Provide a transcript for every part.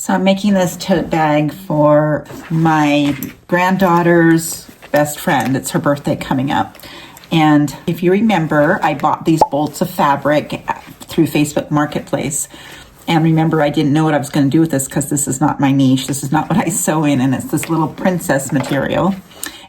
So I'm making this tote bag for my granddaughter's best friend. It's her birthday coming up. And if you remember, I bought these bolts of fabric through Facebook Marketplace. And remember, I didn't know what I was going to do with this because this is not my niche. This is not what I sew in. And it's this little princess material.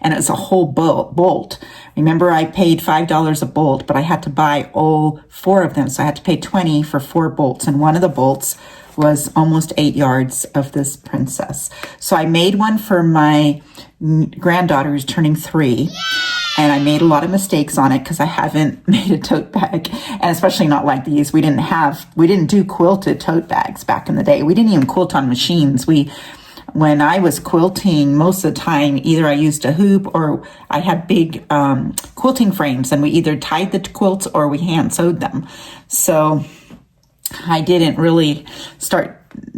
And it's a whole bolt. Remember, I paid $5 a bolt, but I had to buy all 4 of them. So I had to pay $20 for 4 bolts. And one of the bolts was almost 8 yards of this princess. So I made one for my granddaughter who's turning 3. And I made a lot of mistakes on it because I haven't made a tote bag, and especially not like these. We didn't do quilted tote bags back in the day. We didn't even quilt on machines. When I was quilting, most of the time, either I used a hoop or I had big quilting frames, and we either tied the quilts or we hand sewed them. So I didn't really start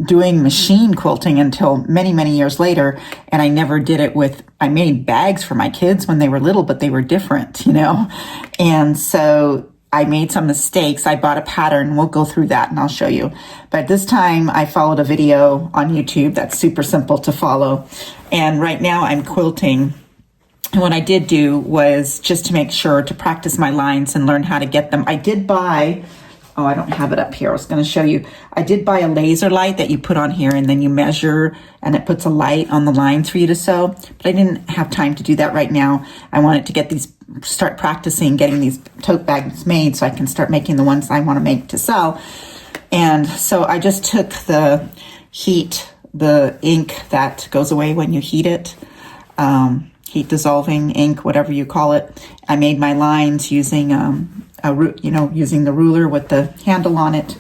doing machine quilting until many, many years later. And I never did it I made bags for my kids when they were little, but they were different, you know? And so I made some mistakes. I bought a pattern. We'll go through that and I'll show you. But this time I followed a video on YouTube that's super simple to follow. And right now I'm quilting. And what I did do was just to make sure to practice my lines and learn how to get them. I did buy, oh, I don't have it up here. I was going to show you. I did buy a laser light that you put on here and then you measure and it puts a light on the lines for you to sew. But I didn't have time to do that right now. I wanted to start practicing getting these tote bags made so I can start making the ones I want to make to sell. And so I just took the ink that goes away when you heat it, heat dissolving ink, whatever you call it. I made my lines using using the ruler with the handle on it.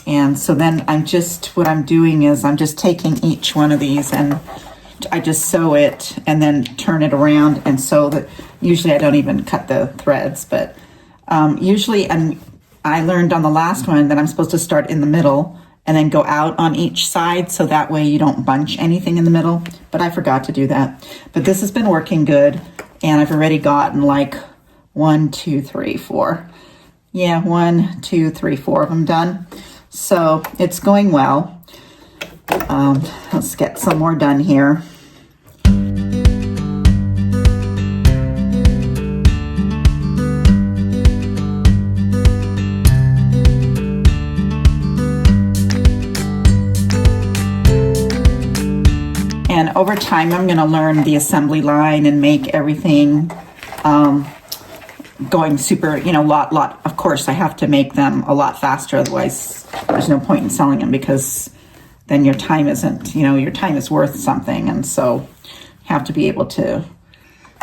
And so then what I'm doing is I'm just taking each one of these and I just sew it and then turn it around and sew that. Usually I don't even cut the threads, but usually, and I learned on the last one that I'm supposed to start in the middle and then go out on each side so that way you don't bunch anything in the middle, but I forgot to do that. But this has been working good and I've already gotten like 1, 2, 3, 4. Yeah, 1, 2, 3, 4 of them done. So it's going well. Let's get some more done here. And over time, I'm going to learn the assembly line and make everything going super, lot. Of course, I have to make them a lot faster. Otherwise, there's no point in selling them because then your time isn't, your time is worth something. And so you have to be able to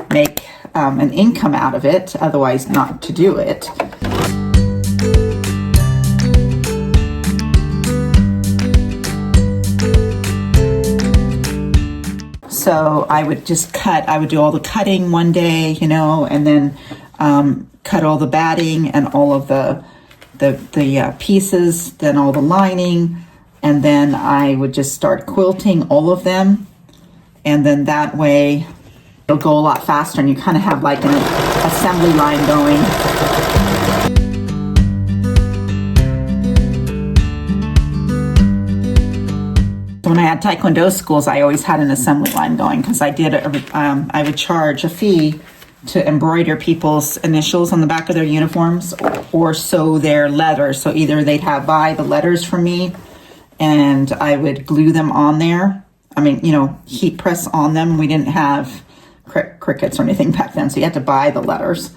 make an income out of it. Otherwise, not to do it. So I would just I would do all the cutting one day, and then cut all the batting and all of the pieces, then all the lining, and then I would just start quilting all of them. And then that way it'll go a lot faster and you kind of have like an assembly line going. When I had Taekwondo schools, I always had an assembly line going because I would charge a fee to embroider people's initials on the back of their uniforms or sew their letters. So either they'd buy the letters from me and I would glue them on there. Heat press on them. We didn't have crickets or anything back then, so you had to buy the letters.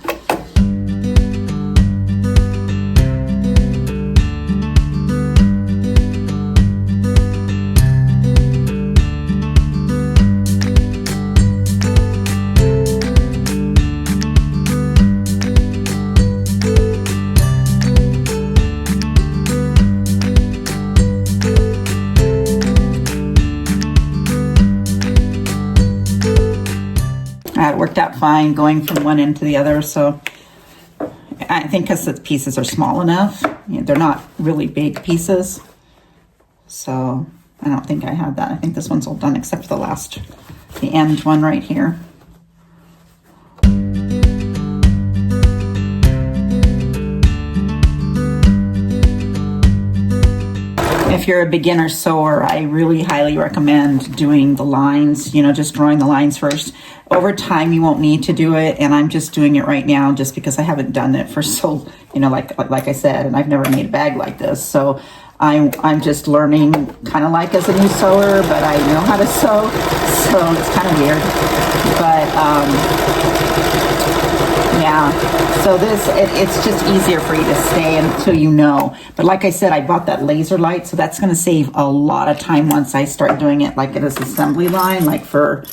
It worked out fine going from one end to the other. So I think because the pieces are small enough, they're not really big pieces. So I don't think I had that. I think this one's all done except for the end one right here. if you're a beginner sewer, I really highly recommend doing the lines, you know, just drawing the lines first. Over time, you won't need to do it, and I'm just doing it right now just because I haven't done it for so, you know, like I said, and I've never made a bag like this. So I'm just learning, kind of like as a new sewer, but I know how to sew, so it's kind of weird. But yeah, so this, it's just easier for you to stay until you know. But like I said, I bought that laser light, so that's going to save a lot of time once I start doing it like it is assembly line, like for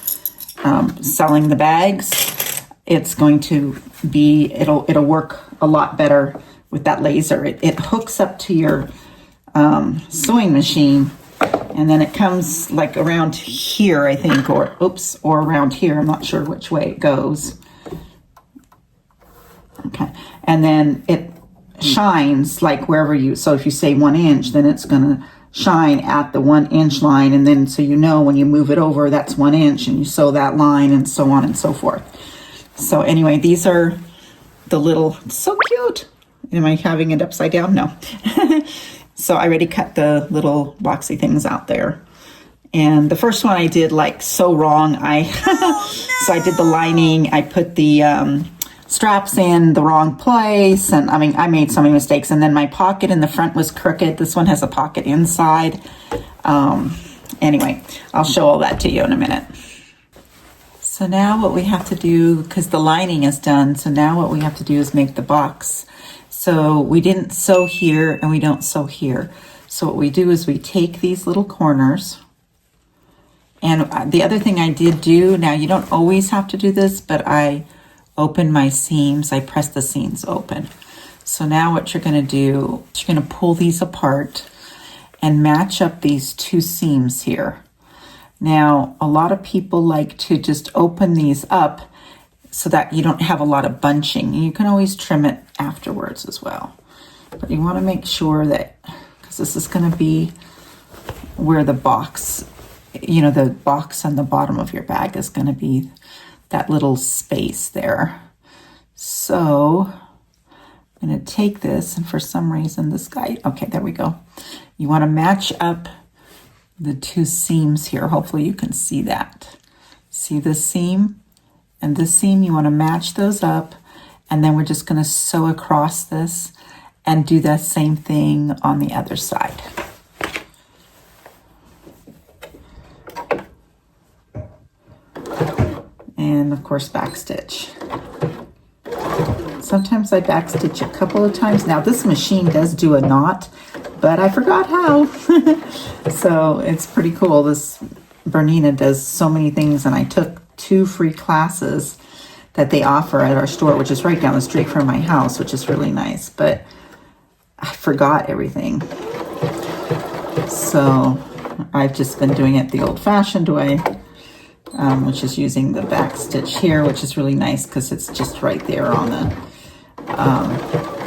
selling the bags. It's going to be, it'll work a lot better with that laser. It hooks up to your sewing machine, and then it comes like around here, I think, or around here. I'm not sure which way it goes. Okay, and then it shines like wherever you, so if you say 1 inch, then it's gonna shine at the 1 inch line, and then so you know when you move it over, that's 1 inch, and you sew that line, and so on and so forth. So anyway, these are the little, so cute. Am I having it upside down? No. So I already cut the little boxy things out there. And the first one I did like so wrong. So I did the lining, I put the straps in the wrong place, and I mean, I made so many mistakes. And then my pocket in the front was crooked. This one has a pocket inside. Anyway, I'll show all that to you in a minute. So now what we have to do, because the lining is done, so now what we have to do is make the box. So we didn't sew here and we don't sew here. So what we do is we take these little corners, and the other thing I did do, now you don't always have to do this, but I open my seams, I press the seams open. So now what you're gonna do, you're gonna pull these apart and match up these two seams here. Now, a lot of people like to just open these up so that you don't have a lot of bunching. You can always trim it afterwards as well. But you wanna make sure that, because this is gonna be where the box, you know, the box on the bottom of your bag is gonna be that little space there. So I'm gonna take this, and for some reason this guy, okay, there we go. You wanna match up the two seams here. Hopefully you can see that. See this seam and this seam, you wanna match those up, and then we're just gonna sew across this and do that same thing on the other side. And of course backstitch. Sometimes I backstitch a couple of times. Now this machine does do a knot, but I forgot how. So it's pretty cool. This Bernina does so many things, and I took 2 free classes that they offer at our store, which is right down the street from my house, which is really nice, but I forgot everything. So I've just been doing it the old-fashioned way, which is using the back stitch here, which is really nice because it's just right there on the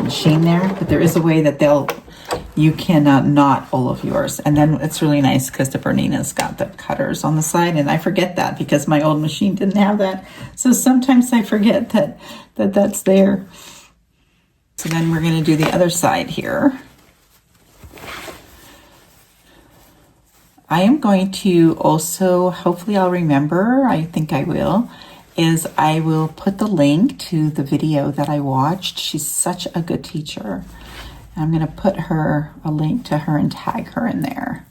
machine there. But there is a way that you can knot all of yours, and then it's really nice because the Bernina's got the cutters on the side, and I forget that because my old machine didn't have that. So sometimes I forget that's there. So then we're going to do the other side here. I am going to also, hopefully I'll remember, I think I will, is I will put the link to the video that I watched. She's such a good teacher. I'm going to put a link to her and tag her in there.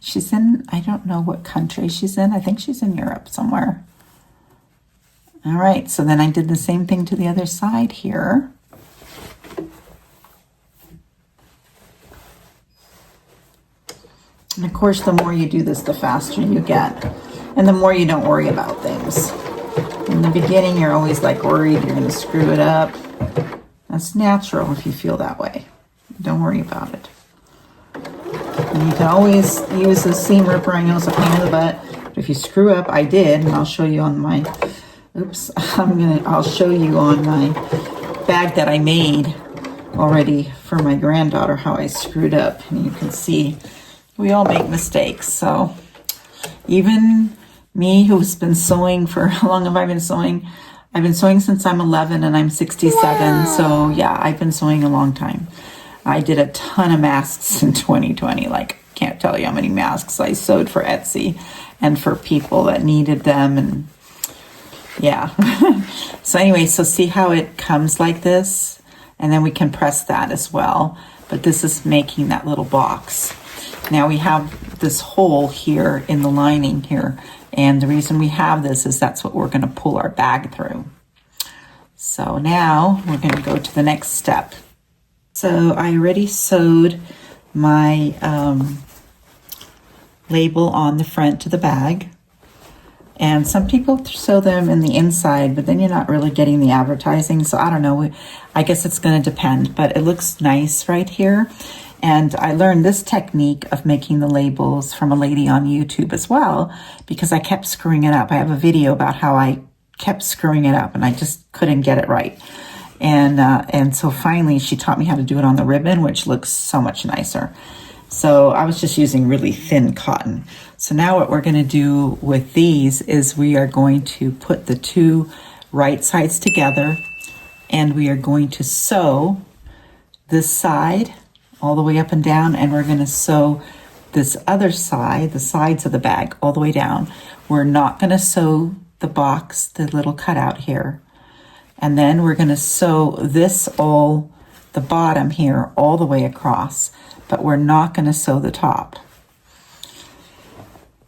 She's in, I don't know what country she's in. I think she's in Europe somewhere. All right, so then I did the same thing to the other side here. And of course, the more you do this, the faster you get. And the more you don't worry about things. In the beginning, you're always like worried you're going to screw it up. That's natural if you feel that way. Don't worry about it. And you can always use a seam ripper. I know it's a pain in the butt, but if you screw up, I did, and I'll show you on my, I'll show you on my bag that I made already for my granddaughter how I screwed up. And you can see we all make mistakes. So even me, who's been sewing for, how long have I been sewing? I've been sewing since I'm 11 and I'm 67. Wow. So yeah, I've been sewing a long time. I did a ton of masks in 2020. Like, can't tell you how many masks I sewed for Etsy and for people that needed them. And yeah. So anyway, so see how it comes like this? And then we can press that as well. But this is making that little box. Now we have this hole here in the lining here. And the reason we have this is that's what we're going to pull our bag through. So now we're going to go to the next step. So I already sewed my label on the front to the bag. And some people sew them in the inside, but then you're not really getting the advertising. So I don't know. I guess it's going to depend, but it looks nice right here. And I learned this technique of making the labels from a lady on YouTube as well, because I kept screwing it up. I have a video about how I kept screwing it up and I just couldn't get it right. And so finally she taught me how to do it on the ribbon, which looks so much nicer. So I was just using really thin cotton. So now what we're going to do with these is we are going to put the two right sides together, and we are going to sew this side all the way up and down, and we're going to sew this other side, the sides of the bag, all the way down. We're not going to sew the box, the little cutout here. And then we're going to sew this the bottom here all the way across, but we're not going to sew the top.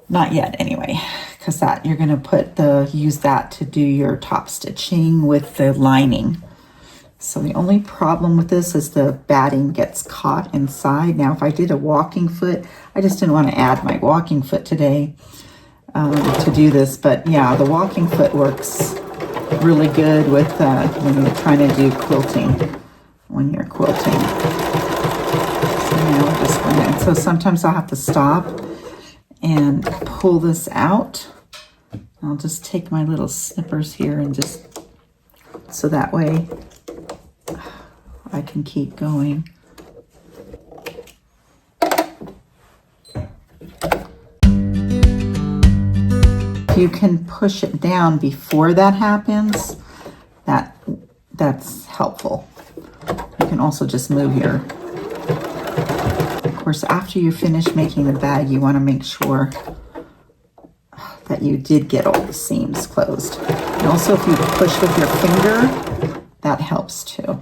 Not yet anyway, because that you're going to use that to do your top stitching with the lining. So the only problem with this is the batting gets caught inside. Now if I did a walking foot, I just didn't want to add my walking foot today to do this, but yeah, the walking foot works really good with when you're trying to do quilting, when you're quilting. So now we're just going to, and so sometimes I'll have to stop and pull this out. I'll just take my little snippers here and just, so that way I can keep going. You can push it down before that happens. That's helpful. You can also just move here. Of course, after you finish making the bag, you want to make sure that you did get all the seams closed. And also if you push with your finger, that helps too.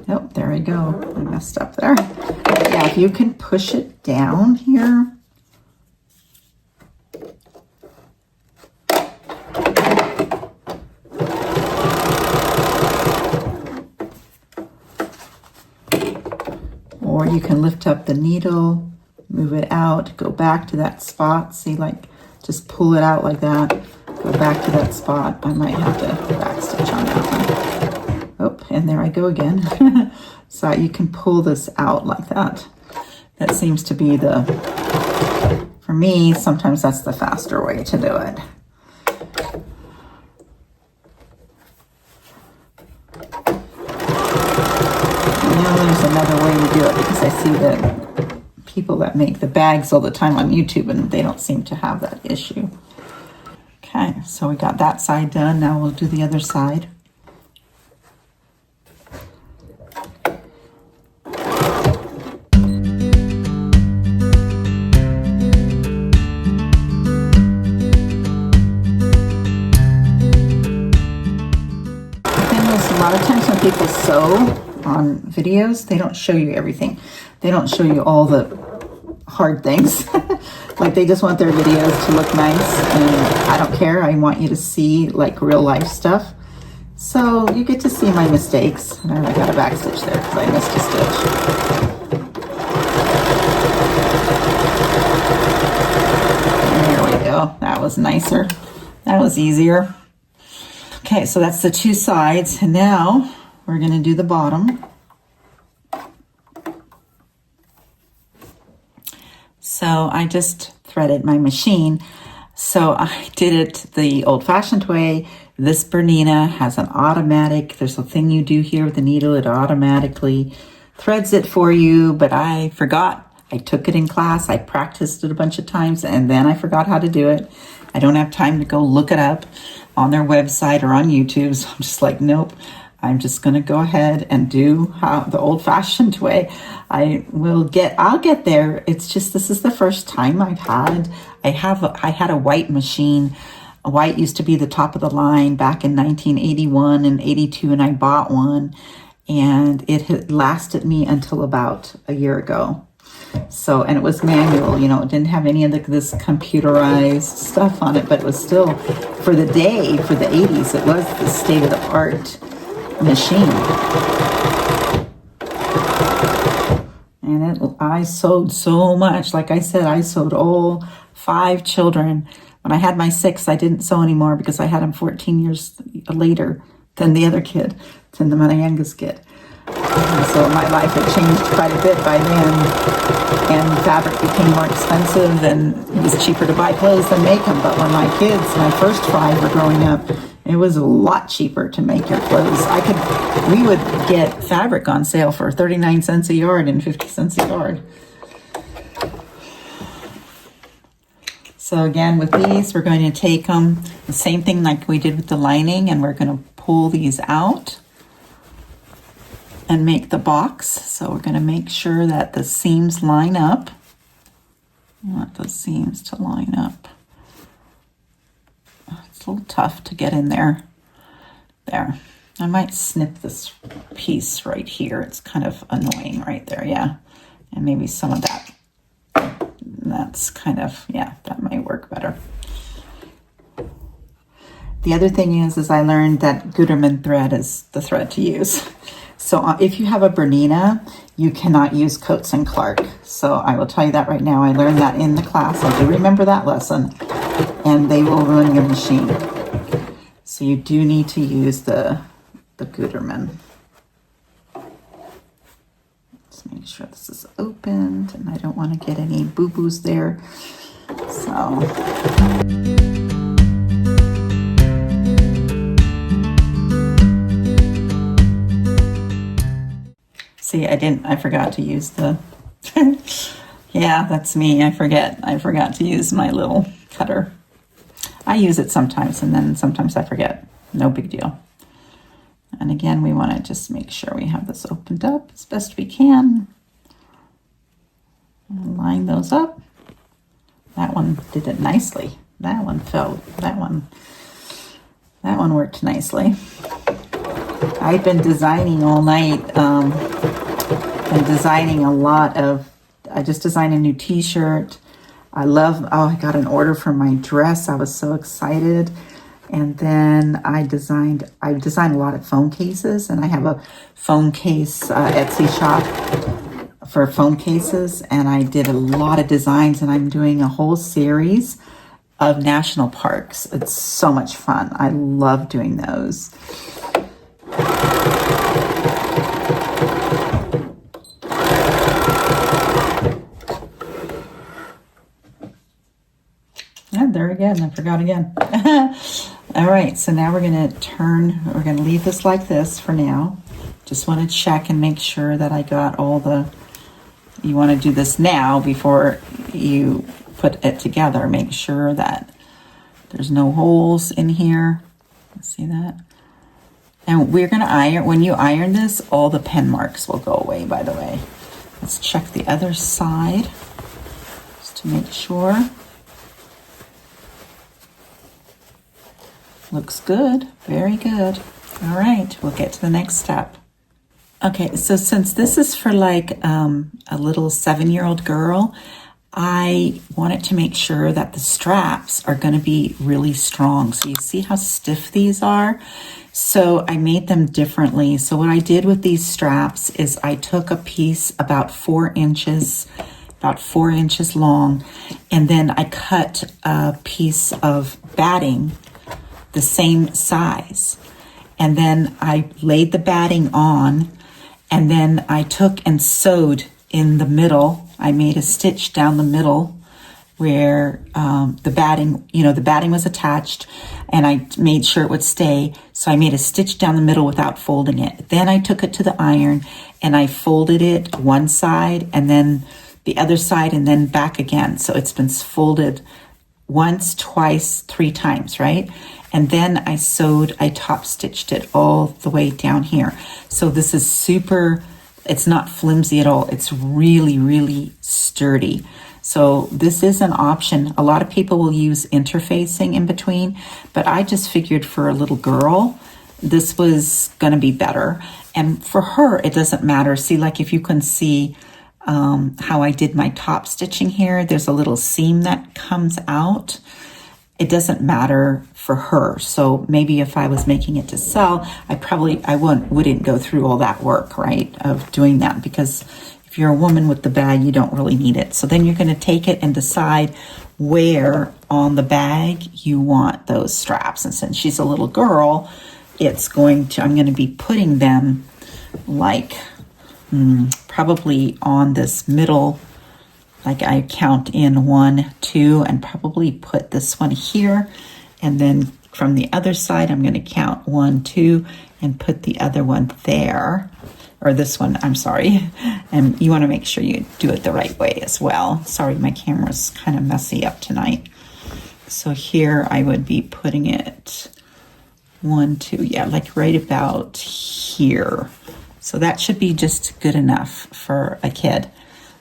Oh, there we go. I messed up there. Yeah, if you can push it down here, or you can lift up the needle, move it out, go back to that spot. See, like, just pull it out like that. Go back to that spot. I might have to backstitch on that one. Oh, and there I go again. So you can pull this out like that. That seems to be for me, sometimes that's the faster way to do it. There's another way to do it, because I see that people that make the bags all the time on YouTube and they don't seem to have that issue. Okay, so we got that side done. Now we'll do the other side. A lot of times when people sew on videos, they don't show you everything. They don't show you all the hard things. Like, they just want their videos to look nice, and I don't care. I want you to see like real life stuff. So you get to see my mistakes. And I got a back stitch there because I missed a stitch. There we go. That was nicer. That was easier. Okay, so that's the two sides, and now we're going to do the bottom. So I just threaded my machine. So I did it the old-fashioned way. This Bernina has an automatic, there's a thing you do here with the needle, it automatically threads it for you, but I forgot. I took it in class, I practiced it a bunch of times, and then I forgot how to do it. I don't have time to go look it up on their website or on YouTube, so I'm just like, nope. I'm just going to go ahead and do how the old-fashioned way. I'll get there. It's just, this is the first time I had a white machine. A white used to be the top of the line back in 1981 and 82, and I bought one, and it had lasted me until about a year ago. So, and it was manual, you know, it didn't have any of this computerized stuff on it, but it was still, for the day, for the 80s, it was the state-of-the-art machine. And I sewed so much. Like I said, I sewed all 5 children. When I had my 6th, I didn't sew anymore because I had him 14 years later than the other kid, than my youngest kid. And so my life had changed quite a bit by then, and fabric became more expensive, and it was cheaper to buy clothes than make them. But when my kids, my first 5, were growing up, it was a lot cheaper to make your clothes. We would get fabric on sale for 39 cents a yard and 50 cents a yard. So again, with these, we're going to take them, the same thing like we did with the lining, and we're going to pull these out and make the box. So we're going to make sure that the seams line up. You want those seams to line up. It's a little tough to get in there. There. I might snip this piece right here. It's kind of annoying right there, yeah. And maybe some of that. That's kind of, yeah, that might work better. The other thing is I learned that Gutermann thread is the thread to use. So if you have a Bernina, you cannot use Coates and Clark. So I will tell you that right now. I learned that in the class. I do remember that lesson. And they will ruin your machine. So you do need to use the Gutermann. Let's make sure this is opened, and I don't want to get any boo-boos there. So... See, I forgot to use the, yeah, that's me. I forgot to use my little cutter. I use it sometimes, and then sometimes I forget. No big deal. And again, we want to just make sure we have this opened up as best we can. And line those up. That one did it nicely. That one worked nicely. I've been designing all night. Been designing a lot of, I just designed a new t-shirt. I got an order for my dress. I was so excited. And then I designed a lot of phone cases, and I have a phone case Etsy shop for phone cases, and I did a lot of designs, and I'm doing a whole series of national parks. It's so much fun. I love doing those. There again, I forgot again. All right, so now we're going to leave this like this for now. Just want to check and make sure that I got all you want to do this now before you put it together. Make sure that there's no holes in here. See that? And we're going to iron, when you iron this, all the pen marks will go away, by the way. Let's check the other side just to make sure. Looks good. Very good. All right, we'll get to the next step. Okay, so since this is for like a little 7-year-old girl, I wanted to make sure that the straps are going to be really strong. So you see how stiff these are? So I made them differently. So what I did with these straps is I took a piece about 4 inches long, and then I cut a piece of batting the same size, and then I laid the batting on, and then I took and sewed in the middle. I made a stitch down the middle where the batting was attached, and I made sure it would stay. So I made a stitch down the middle without folding it. Then I took it to the iron and I folded it one side and then the other side and then back again. So it's been folded once, twice, 3 times, right? And then I top stitched it all the way down here. So this is super, it's not flimsy at all. It's really, really sturdy. So this is an option. A lot of people will use interfacing in between, but I just figured for a little girl, this was gonna be better. And for her, it doesn't matter. See, like if you can see how I did my top stitching here, there's a little seam that comes out. It doesn't matter for her. So maybe if I was making it to sell, I wouldn't go through all that work, right, of doing that, because if you're a woman with the bag, you don't really need it. So then you're going to take it and decide where on the bag you want those straps. And since she's a little girl, I'm going to be putting them like probably on this middle, like I count in 1, 2, and probably put this one here. And then from the other side, I'm going to count 1, 2, and put the other one there. Or this one, I'm sorry. And you want to make sure you do it the right way as well. Sorry, my camera's kind of messy up tonight. So here I would be putting it 1, 2, yeah, like right about here. So that should be just good enough for a kid.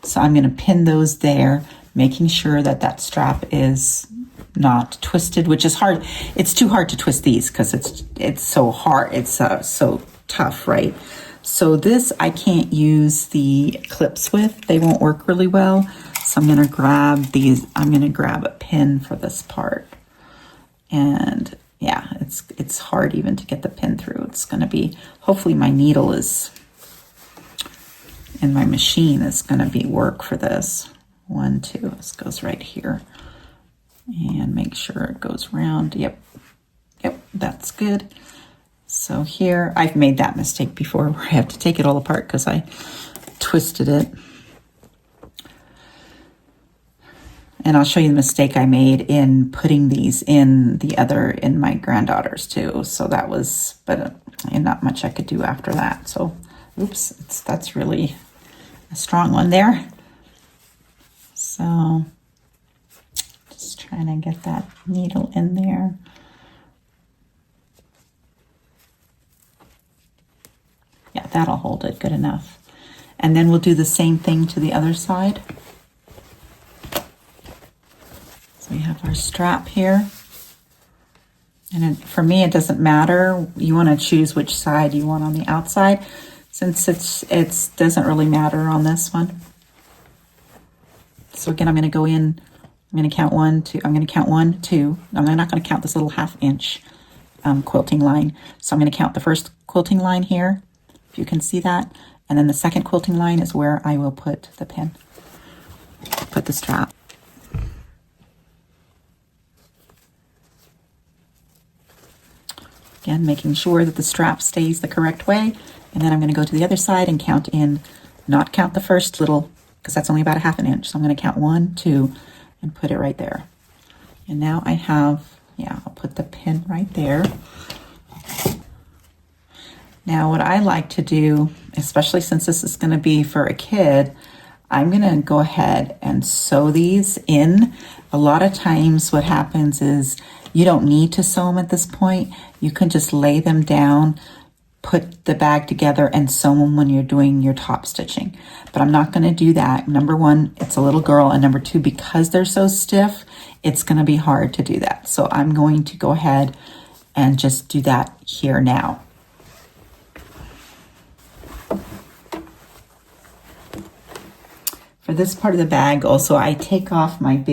So I'm going to pin those there, making sure that that strap is not twisted, which is hard. It's too hard to twist these because it's so hard. It's so tough, right? So this I can't use the clips with. They won't work really well. So I'm going to grab these. I'm going to grab a pin for this part. And yeah, it's hard even to get the pin through. It's going to be, hopefully my needle is, and my machine is going to be work for this. 1, 2, this goes right here. And make sure it goes round. Yep, that's good. So here, I've made that mistake before where I have to take it all apart because I twisted it. And I'll show you the mistake I made in putting these in my granddaughter's too. So that was, but not much I could do after that. So, oops, that's really a strong one there. So, just trying to get that needle in there. Yeah, that'll hold it good enough. And then we'll do the same thing to the other side. So we have our strap here. And for me, it doesn't matter. You want to choose which side you want on the outside, since it doesn't really matter on this one. So again, I'm going to go in, I'm going to count 1, 2, I'm going to count 1, 2. I'm not going to count this little 1/2 inch quilting line. So I'm going to count the first quilting line here, if you can see that. And then the second quilting line is where I will put the pin, put the strap. Again, making sure that the strap stays the correct way. And then I'm going to go to the other side and count in, not count the first little, because that's only about 1/2 inch. So I'm going to count 1, 2, and put it right there. And now I have, yeah, I'll put the pin right there. Now what I like to do, especially since this is going to be for a kid, I'm going to go ahead and sew these in. A lot of times what happens is you don't need to sew them at this point. You can just lay them down, put the bag together, and sew them when you're doing your top stitching. But I'm not going to do that. Number one, it's a little girl, and number two, because they're so stiff, it's going to be hard to do that. So I'm going to go ahead and just do that here now. For this part of the bag also, I take off my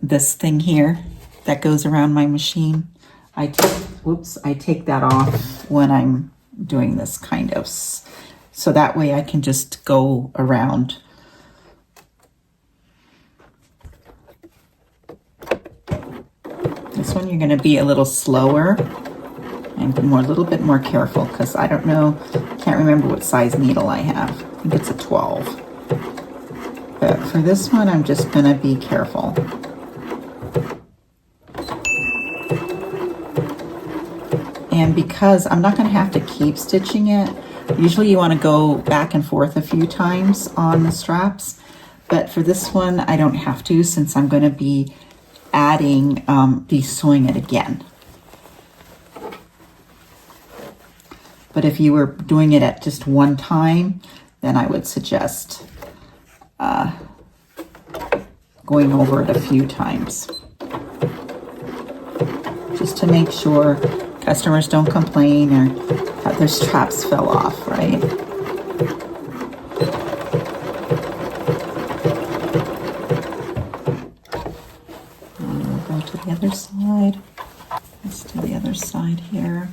this thing here that goes around my machine. I take that off when I'm doing this kind of, so that way I can just go around. This one you're going to be a little slower and a little bit more careful, because I don't know, can't remember what size needle I have. I think it's a 12. But for this one, I'm just going to be careful. And because I'm not going to have to keep stitching it, usually you want to go back and forth a few times on the straps. But for this one, I don't have to, since I'm going to be adding, be sewing it again. But if you were doing it at just one time, then I would suggest going over it a few times, just to make sure customers don't complain or that their straps fell off, right? And we'll go to the other side. Let's do the other side here.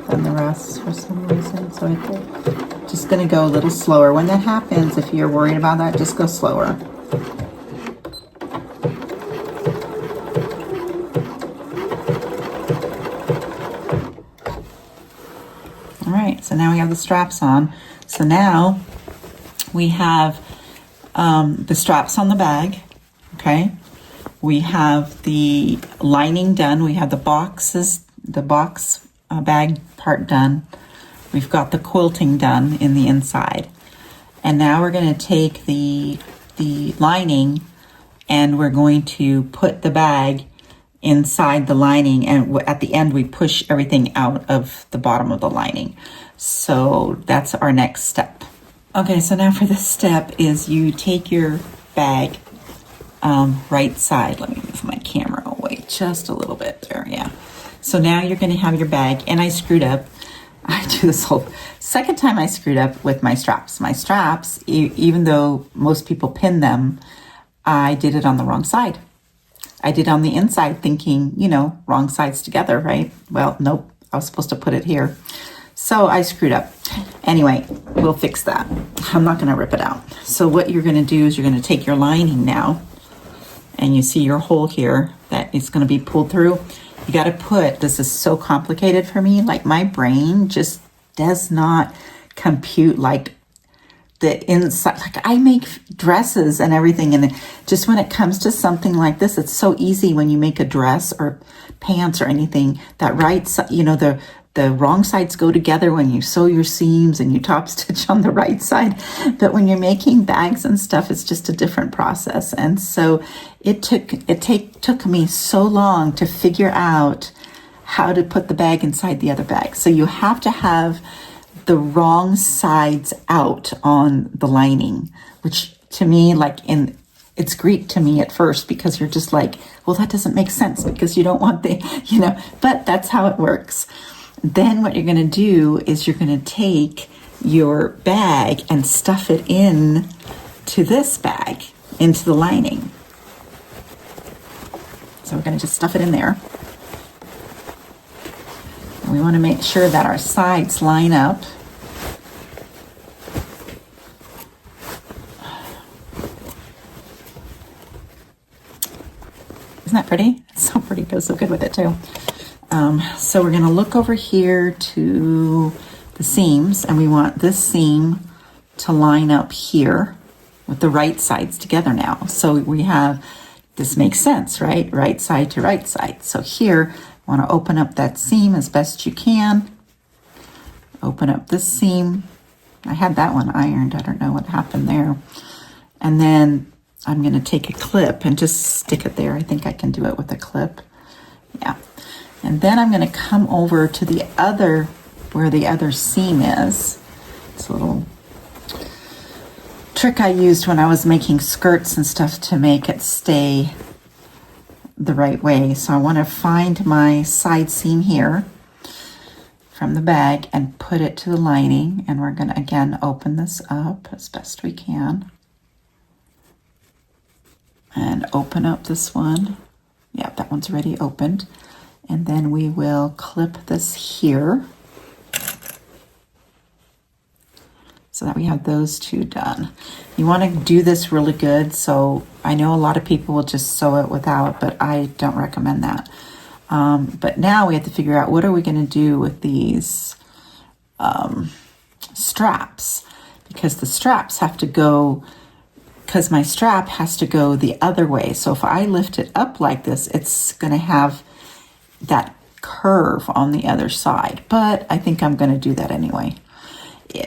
Than the rest for some reason, so I'm just going to go a little slower. When that happens, if you're worried about that, just go slower. All right, so now we have the straps on. So now we have the straps on the bag, okay? We have the lining done. We have the boxes, the box bag part done. We've got the quilting done in the inside. And now we're going to take the lining and we're going to put the bag inside the lining, and at the end we push everything out of the bottom of the lining. So that's our next step. Okay, so now for this step is you take your bag right side. Let me move my camera away just a little bit there, yeah. So now you're going to have your bag, and I screwed up. I do this whole second time I screwed up with my straps. My straps, even though most people pin them, I did it on the wrong side. I did on the inside thinking, you know, wrong sides together, right? Well, nope, I was supposed to put it here. So I screwed up. Anyway, we'll fix that. I'm not going to rip it out. So what you're going to do is you're going to take your lining now, and you see your hole here that is going to be pulled through. You got to put, this is so complicated for me, like my brain just does not compute like the inside. Like I make dresses and everything, and just when it comes to something like this, it's so easy when you make a dress or pants or anything, that right side, you know, the wrong sides go together when you sew your seams and you top stitch on the right side. But when you're making bags and stuff, it's just a different process. And so it took me so long to figure out how to put the bag inside the other bag. So you have to have the wrong sides out on the lining, which to me, it's Greek to me at first, because you're just like, well, that doesn't make sense because you don't want the, you know, but that's how it works. Then what you're going to do is you're going to take your bag and stuff it in to this bag, into the lining. So we're going to just stuff it in there. And we want to make sure that our sides line up. Isn't that pretty? It's so pretty. It goes so good with it too. So we're going to look over here to the seams, and we want this seam to line up here with the right sides together now. So we have, this makes sense, right? Right side to right side. So here, I want to open up that seam as best you can. Open up this seam. I had that one ironed. I don't know what happened there. And then I'm going to take a clip and just stick it there. I think I can do it with a clip. Yeah. And then I'm going to come over to the other, where the other seam is. It's a little trick I used when I was making skirts and stuff to make it stay the right way. So I want to find my side seam here from the bag and put it to the lining. And we're going to, again, open this up as best we can. And open up this one. Yeah, that one's already opened. And then we will clip this here so that we have those two done. You want to do this really good. So I know a lot of people will just sew it without, but I don't recommend that. But now we have to figure out what are we going to do with these straps, because the straps have to go, because my strap has to go the other way. So if I lift it up like this, it's going to have that curve on the other side. But I think I'm going to do that anyway.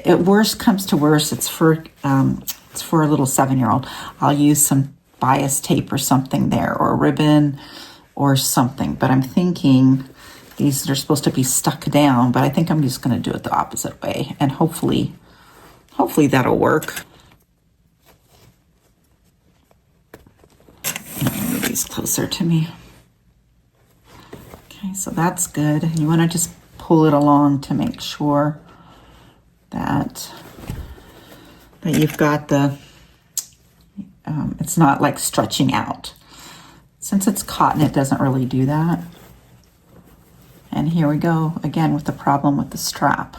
Worst comes to worst, it's for a little 7-year-old. I'll use some bias tape or something there, or a ribbon or something. But I'm thinking these are supposed to be stuck down, but I think I'm just going to do it the opposite way, and hopefully that'll work. Move these closer to me. Okay, so that's good. You want to just pull it along to make sure that you've got the, it's not like stretching out. Since it's cotton, it doesn't really do that. And here we go again with the problem with the strap.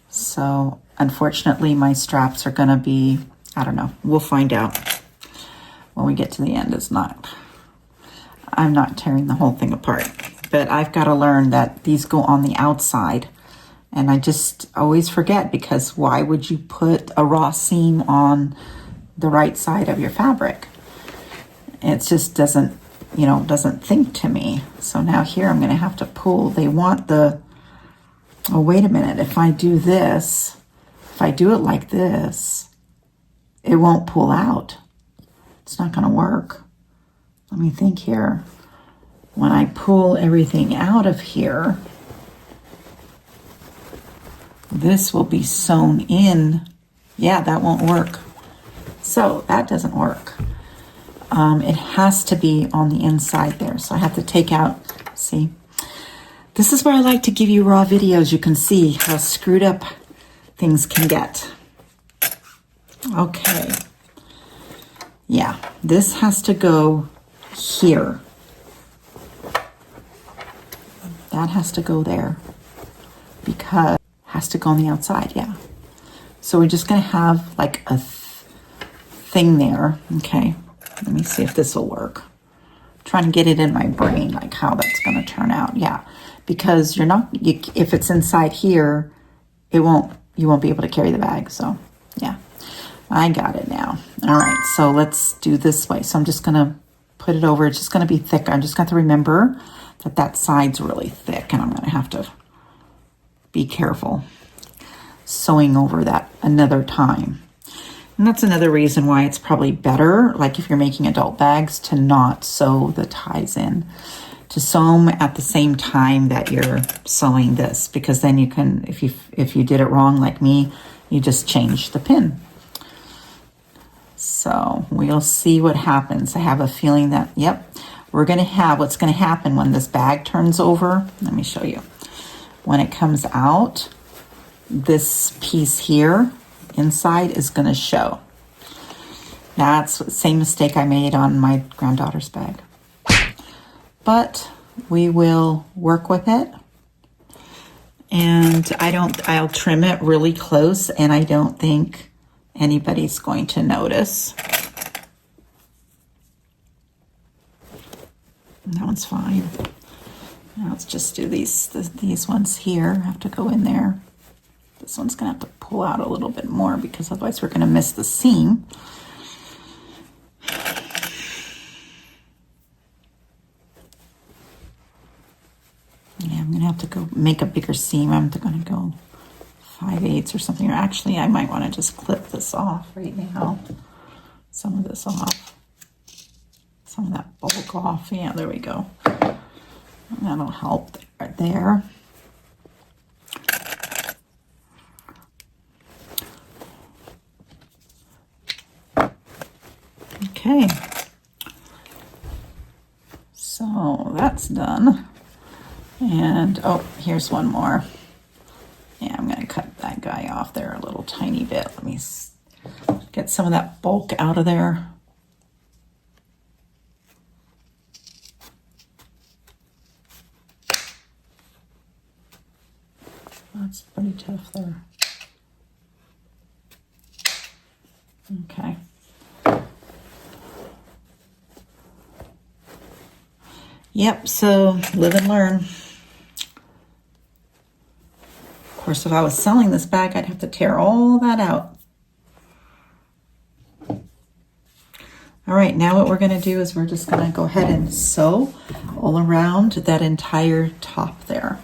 So unfortunately, my straps are going to be, I don't know, we'll find out when we get to the end. I'm not tearing the whole thing apart, but I've got to learn that these go on the outside. And I just always forget, because why would you put a raw seam on the right side of your fabric? It just doesn't think to me. So now here I'm going to have to pull. They want the, oh, wait a minute. If I do this, if I do it like this, it won't pull out. It's not going to work. Let me think here. When I pull everything out of here, this will be sewn in. Yeah, that won't work. So that doesn't work. It has to be on the inside there. So I have to take out, see, this is where I like to give you raw videos. You can see how screwed up things can get. Okay. Yeah, this has to go here. That has to go there, because it has to go on the outside, yeah. So we're just going to have like a thing there. Okay, let me see if this will work. I'm trying to get it in my brain, like how that's going to turn out. Yeah, because if it's inside here, you won't be able to carry the bag. So yeah, I got it now. All right, so let's do this way. So I'm just going to put it over. It's just going to be thicker. I'm just going to remember that side's really thick, and I'm going to have to be careful sewing over that another time. And that's another reason why it's probably better, like if you're making adult bags, to not sew the ties in, to sew them at the same time that you're sewing this, because then you can, if you did it wrong like me, you just change the pin. So we'll see what happens. I have a feeling that, yep, we're going to have what's going to happen when this bag turns over. Let me show you. When it comes out, this piece here inside is going to show. That's the same mistake I made on my granddaughter's bag. But we will work with it. And I'll trim it really close, and I don't think anybody's going to notice. That one's fine. Now let's just do these ones here. Have to go in there. This one's gonna have to pull out a little bit more, because otherwise we're gonna miss the seam. Yeah, I'm gonna have to go make a bigger seam. I'm gonna go 5/8 or something. Or actually, I might want to just clip this off right now. Some of this off. Some of that bulk off. Yeah, there we go. That'll help right there. Okay. So that's done. And oh, here's one more. Yeah, I'm going to cut that guy off there a little tiny bit. Let me get some of that bulk out of there. That's pretty tough there. Okay. Yep, so live and learn. Of course, if I was selling this bag, I'd have to tear all that out. All right, now what we're gonna do is we're just gonna go ahead and sew all around that entire top there.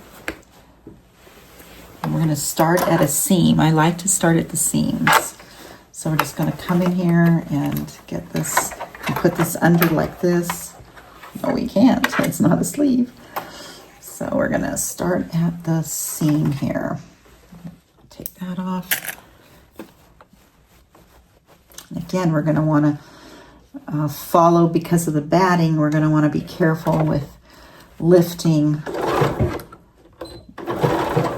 And we're gonna start at a seam. I like to start at the seams. So we're just gonna come in here and get this, and put this under like this. No, we can't, it's not a sleeve. So we're gonna start at the seam here. Take that off. Again, we're gonna wanna follow, because of the batting, we're gonna wanna be careful with lifting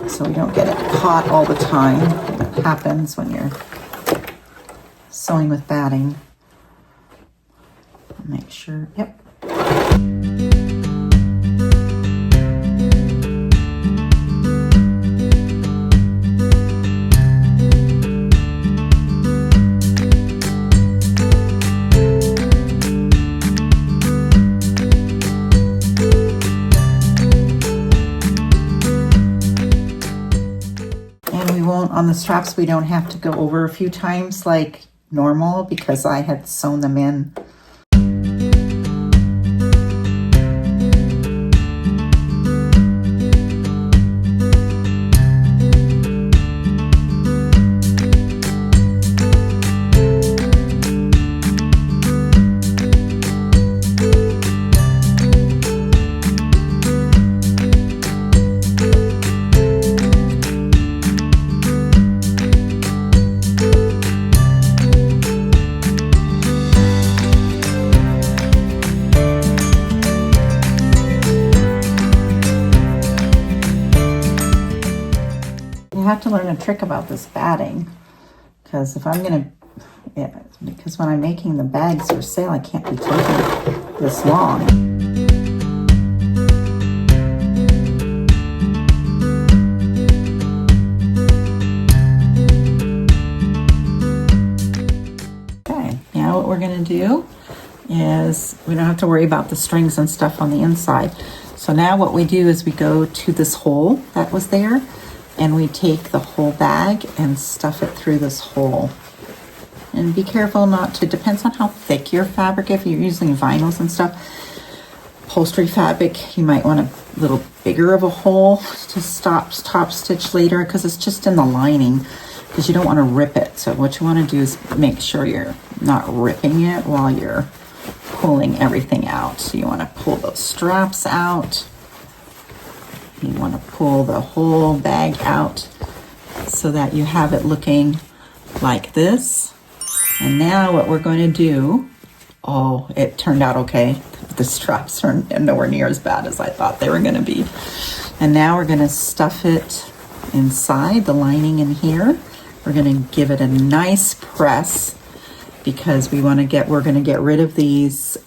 so we don't get it caught all the time. That happens when you're sewing with batting. Make sure, yep. On the straps, we don't have to go over a few times like normal because I had sewn them in. I have to learn a trick about this batting, because if I'm gonna, because when I'm making the bags for sale, I can't be taking this long. Okay, now what we're gonna do is we don't have to worry about the strings and stuff on the inside. So now what we do is we go to this hole that was there, and we take the whole bag and stuff it through this hole. And be careful not to, depends on how thick your fabric, if you're using vinyls and stuff, upholstery fabric, you might want a little bigger of a hole to top stitch later, because it's just in the lining, because you don't want to rip it. So what you want to do is make sure you're not ripping it while you're pulling everything out. So you want to pull those straps out. You want to pull the whole bag out so that you have it looking like this. And now what we're going to do, oh, it turned out okay. The straps are nowhere near as bad as I thought they were going to be. And now we're going to stuff it inside the lining in here. We're going to give it a nice press, because we're going to get rid of these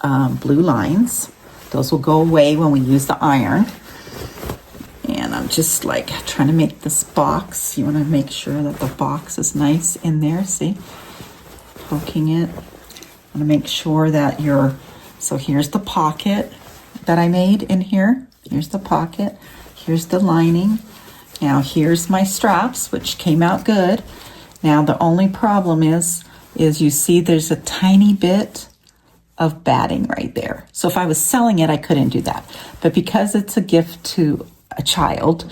blue lines. Those will go away when we use the iron. And I'm just like trying to make this box. You want to make sure that the box is nice in there. See, poking it. I want to make sure that so here's the pocket that I made in here. Here's the pocket. Here's the lining. Now here's my straps, which came out good. Now the only problem is you see there's a tiny bit of batting right there. So if I was selling it, I couldn't do that. But because it's a gift to a child,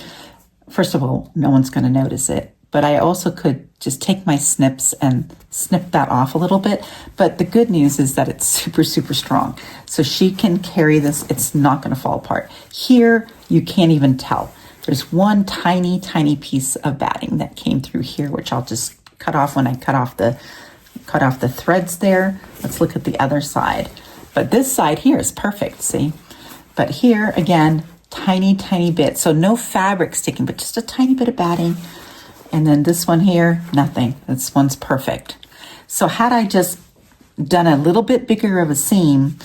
first of all, no one's going to notice it, but I also could just take my snips and snip that off a little bit. But the good news is that it's super, super strong. So she can carry this. It's not going to fall apart. Here, you can't even tell. There's one tiny, tiny piece of batting that came through here, which I'll just cut off when I cut off the threads there. Let's look at the other side. But this side here is perfect, see? But here, again, tiny, tiny bit. So no fabric sticking, but just a tiny bit of batting. And then this one here, nothing. This one's perfect. So had I just done a little bit bigger of a seam,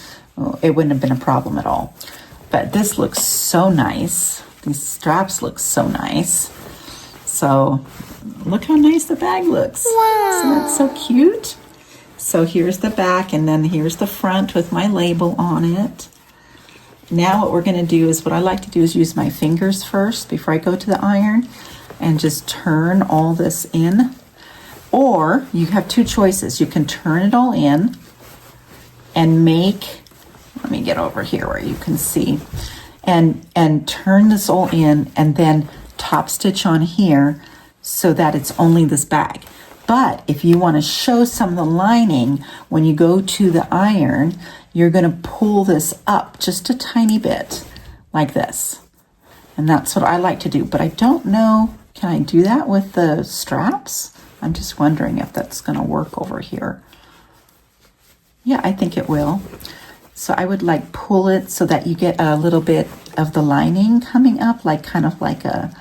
it wouldn't have been a problem at all. But this looks so nice. These straps look so nice. So look how nice the bag looks. Wow. So that's so cute. So here's the back, and then here's the front with my label on it. now what we're going to do is, what I like to do is use my fingers first before I go to the iron and just turn all this in. Or you have two choices. You can turn it all in and make, let me get over here where you can see, and turn this all in and then top stitch on here so that it's only this bag. But if you want to show some of the lining, when you go to the iron, you're going to pull this up just a tiny bit like this. And that's what I like to do. But I don't know, can I do that with the straps? I'm just wondering if that's going to work over here. Yeah, I think it will. So I would like pull it so that you get a little bit of the lining coming up, like kind of like a,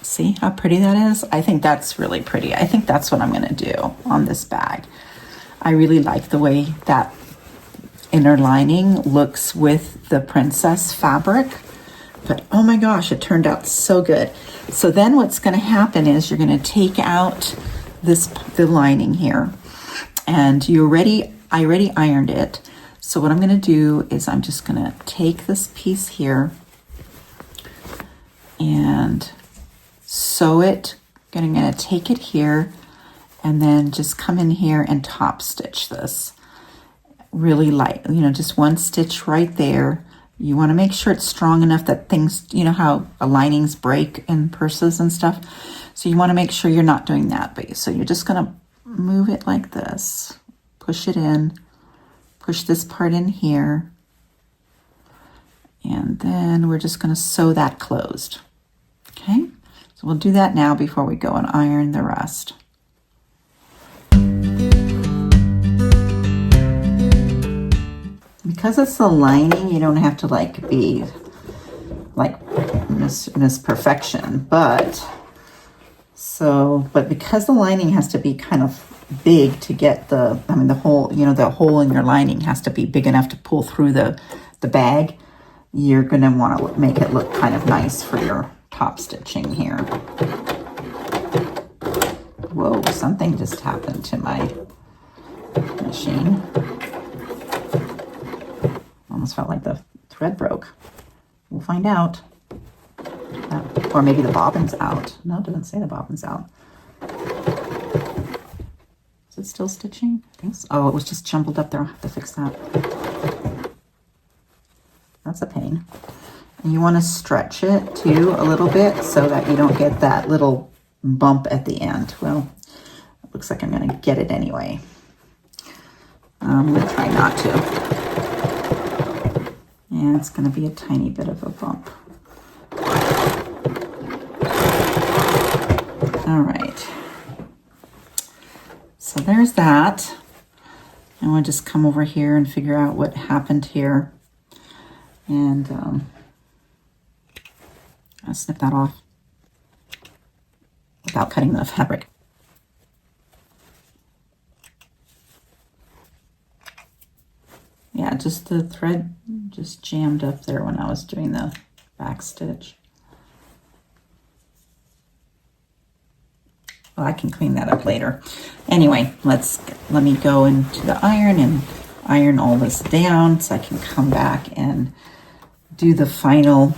see how pretty that is? I think that's really pretty. I think that's what I'm going to do on this bag. I really like the way that inner lining looks with the princess fabric. But oh my gosh, it turned out so good. So then what's going to happen is you're going to take out the lining here. And I already ironed it. So what I'm going to do is I'm just going to take this piece here and sew it. I'm going to take it here and then just come in here and top stitch this really light, just one stitch right there. You want to make sure it's strong enough that things, you know how linings break in purses and stuff. So you want to make sure you're not doing that. But so you're just going to move it like this, push it in, push this part in here, and then we're just going to sew that closed. Okay, so we'll do that now before we go and iron the rest. Because it's the lining, you don't have to be like Miss Perfection, but because the lining has to be kind of big to get the hole, the hole in your lining has to be big enough to pull through the bag. You're going to want to make it look kind of nice for your top stitching here. Whoa, something just happened to my machine. Almost felt like the thread broke. We'll find out. Or maybe the bobbin's out. No, it doesn't say the bobbin's out. Is it still stitching? I think so. Oh, it was just jumbled up there. I'll have to fix that. That's a pain. And you want to stretch it too a little bit so that you don't get that little bump at the end. Well, it looks like I'm going to get it anyway. I'm going to try not to. And it's going to be a tiny bit of a bump. All right. So there's that. And we'll just come over here and figure out what happened here. And I'll snip that off without cutting the fabric. Yeah, just the thread just jammed up there when I was doing the back stitch. Well, I can clean that up later. Anyway, let me go into the iron and iron all this down so I can come back and do the final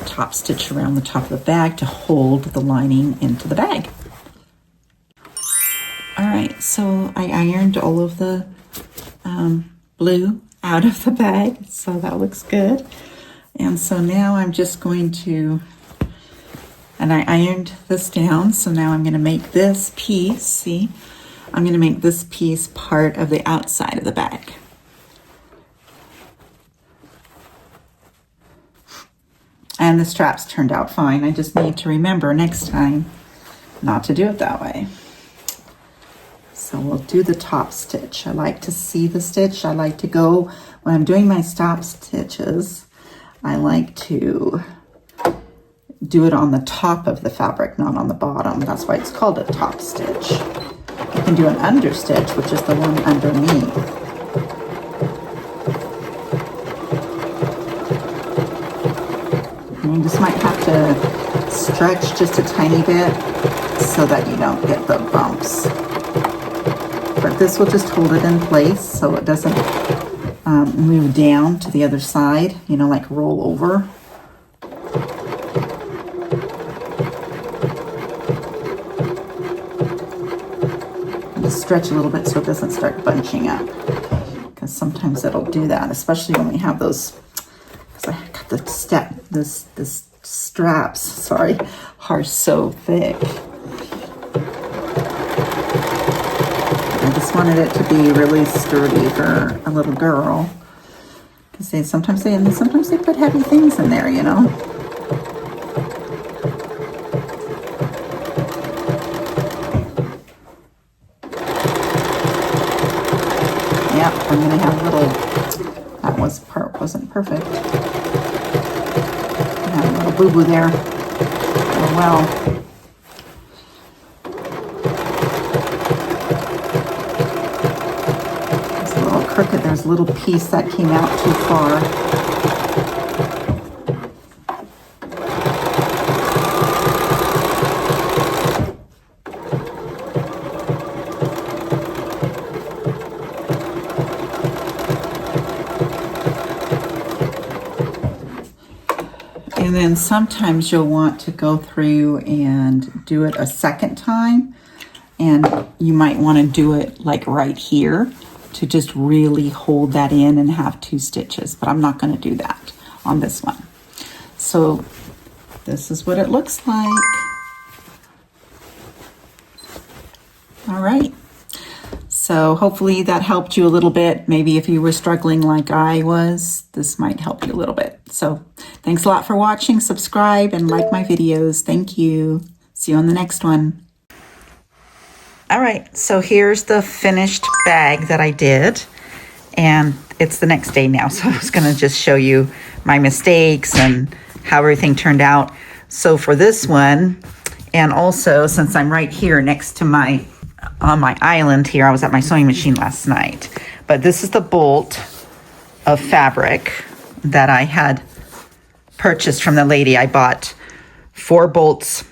top stitch around the top of the bag to hold the lining into the bag. All right, so I ironed all of the blue out of the bag, so that looks good. And so now I'm just going to, and I ironed this down, so now I'm going to make this piece, see, I'm going to make this piece part of the outside of the bag. And the straps turned out fine. I just need to remember next time not to do it that way. So we'll do the top stitch. I like to see the stitch. I like to go, when I'm doing my top stitches, I like to do it on the top of the fabric, not on the bottom. That's why it's called a top stitch. You can do an understitch, which is the one underneath. And you just might have to stretch just a tiny bit so that you don't get the bumps. But this will just hold it in place so it doesn't move down to the other side, you know, like roll over. Just stretch a little bit so it doesn't start bunching up, because sometimes it'll do that, especially when we have those, because I got the straps, sorry, are so thick. I just wanted it to be really sturdy for a little girl, because sometimes they put heavy things in there, you know. Yep, I'm gonna have little. That wasn't perfect. I have a little boo boo there. Oh well. Crooked. There's a little piece that came out too far. And then sometimes you'll want to go through and do it a second time, and you might want to do it like right here, to just really hold that in and have 2 stitches, but I'm not going to do that on this one. So this is what it looks like. All right. So hopefully that helped you a little bit. Maybe if you were struggling like I was, this might help you a little bit. So thanks a lot for watching. Subscribe and like my videos. Thank you. See you on the next one. All right, so here's the finished bag that I did, and it's the next day now, so I was gonna just show you my mistakes and how everything turned out. So for this one, and also since I'm right here next to on my island here, I was at my sewing machine last night, but this is the bolt of fabric that I had purchased from the lady. I bought 4 bolts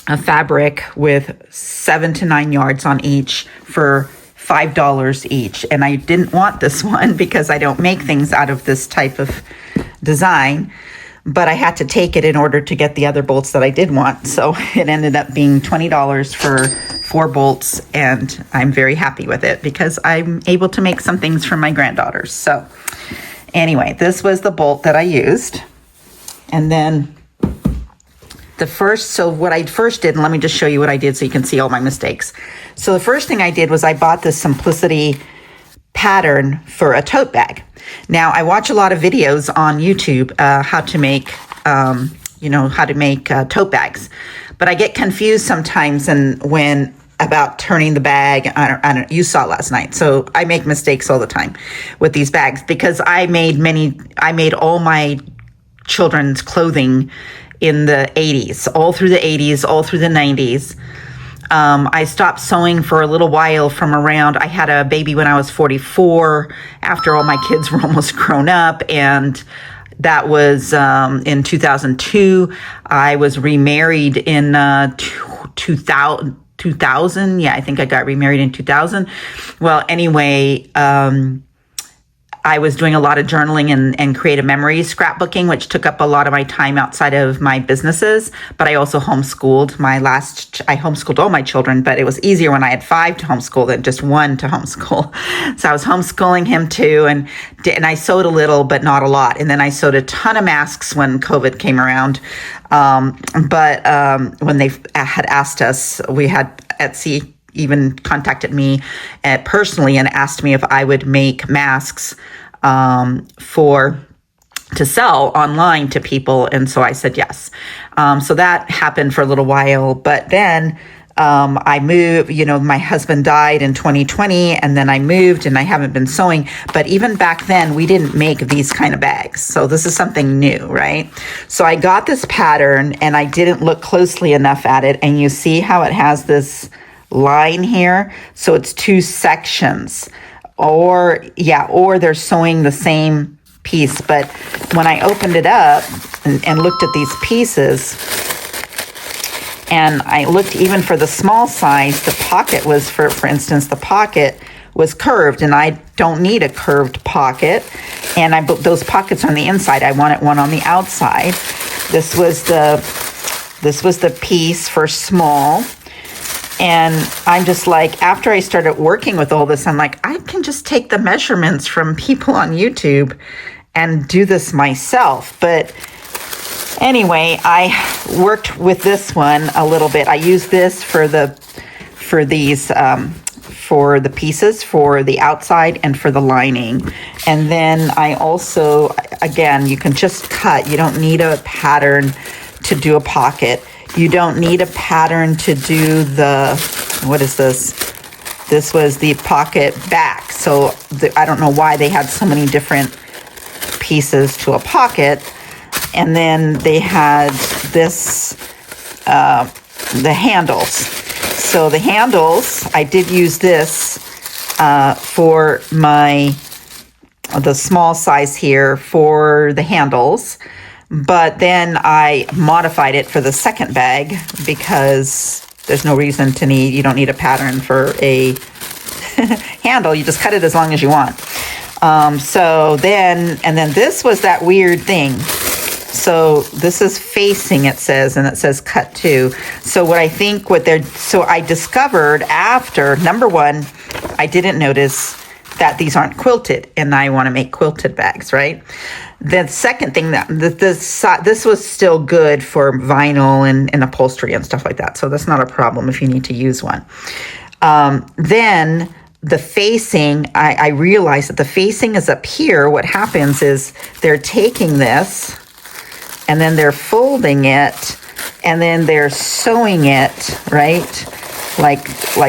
of fabric with 7 to 9 yards on each for $5 each. And I didn't want this one because I don't make things out of this type of design, but I had to take it in order to get the other bolts that I did want. So it ended up being $20 for 4 bolts, and I'm very happy with it because I'm able to make some things for my granddaughters. So anyway, this was the bolt that I used. And then what I first did, and let me just show you what I did so you can see all my mistakes. So the first thing I did was I bought this Simplicity pattern for a tote bag. Now I watch a lot of videos on YouTube, how to make tote bags, but I get confused sometimes when about turning the bag. I don't, you saw it last night. So I make mistakes all the time with these bags because I made all my children's clothing in the 80s, all through the 80s, all through the 90s. I stopped sewing for a little while I had a baby when I was 44, after all my kids were almost grown up, and that was in 2002. I was remarried in 2000. Yeah, I think I got remarried in 2000. Well, anyway, I was doing a lot of journaling and creative memories, scrapbooking, which took up a lot of my time outside of my businesses. But I also homeschooled. I homeschooled all my children, but it was easier when I had 5 to homeschool than just 1 to homeschool. So I was homeschooling him too, and I sewed a little, but not a lot. And then I sewed a ton of masks when COVID came around. But when they had asked us, we had Etsy even contacted me personally and asked me if I would make masks to sell online to people. And so I said yes. So that happened for a little while, but then I moved, my husband died in 2020, and then I moved and I haven't been sewing. But even back then, we didn't make these kind of bags. So this is something new, right? So I got this pattern and I didn't look closely enough at it. And you see how it has this line here? So it's 2 sections, or they're sewing the same piece. But when I opened it up and looked at these pieces, and I looked even for the small size, the pocket was, for instance, the pocket was curved, and I don't need a curved pocket. And I put those pockets on the inside. I wanted one on the outside. This was the piece for small. And I'm just like, after I started working with all this, I'm like, I can just take the measurements from people on YouTube and do this myself. But anyway, I worked with this one a little bit. I used this for the pieces for the outside and for the lining. And then I also, again, you can just cut. You don't need a pattern to do a pocket. You don't need a pattern to do what is this? This was the pocket back. So I don't know why they had so many different pieces to a pocket. And then they had this, the handles. So the handles, I did use this for the small size here for the handles. But then I modified it for the second bag because there's no reason you don't need a pattern for a handle. You just cut it as long as you want. And then this was that weird thing. So this is facing, it says, and it says cut to. So I discovered after, number one, I didn't notice that these aren't quilted, and I want to make quilted bags, right? The second thing, this was still good for vinyl and upholstery and stuff like that. So that's not a problem if you need to use one. Then the facing, I realized that the facing is up here. What happens is they're taking this and then they're folding it and then they're sewing it, right? Like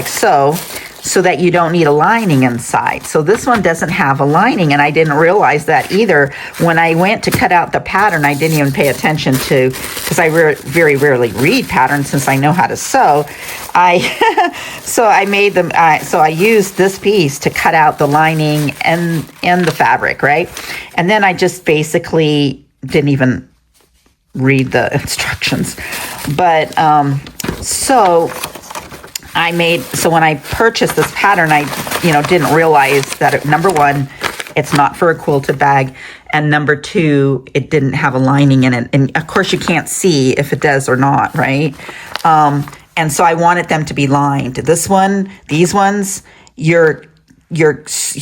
so that you don't need a lining inside. So this one doesn't have a lining, and I didn't realize that either. When I went to cut out the pattern, I didn't even pay attention to, because I very rarely read patterns since I know how to sew. So I used this piece to cut out the lining and the fabric, right? And then I just basically didn't even read the instructions. But so when I purchased this pattern, I didn't realize that number one, it's not for a quilted bag, and number two, it didn't have a lining in it. And of course you can't see if it does or not, right? And so I wanted them to be lined. These ones, you're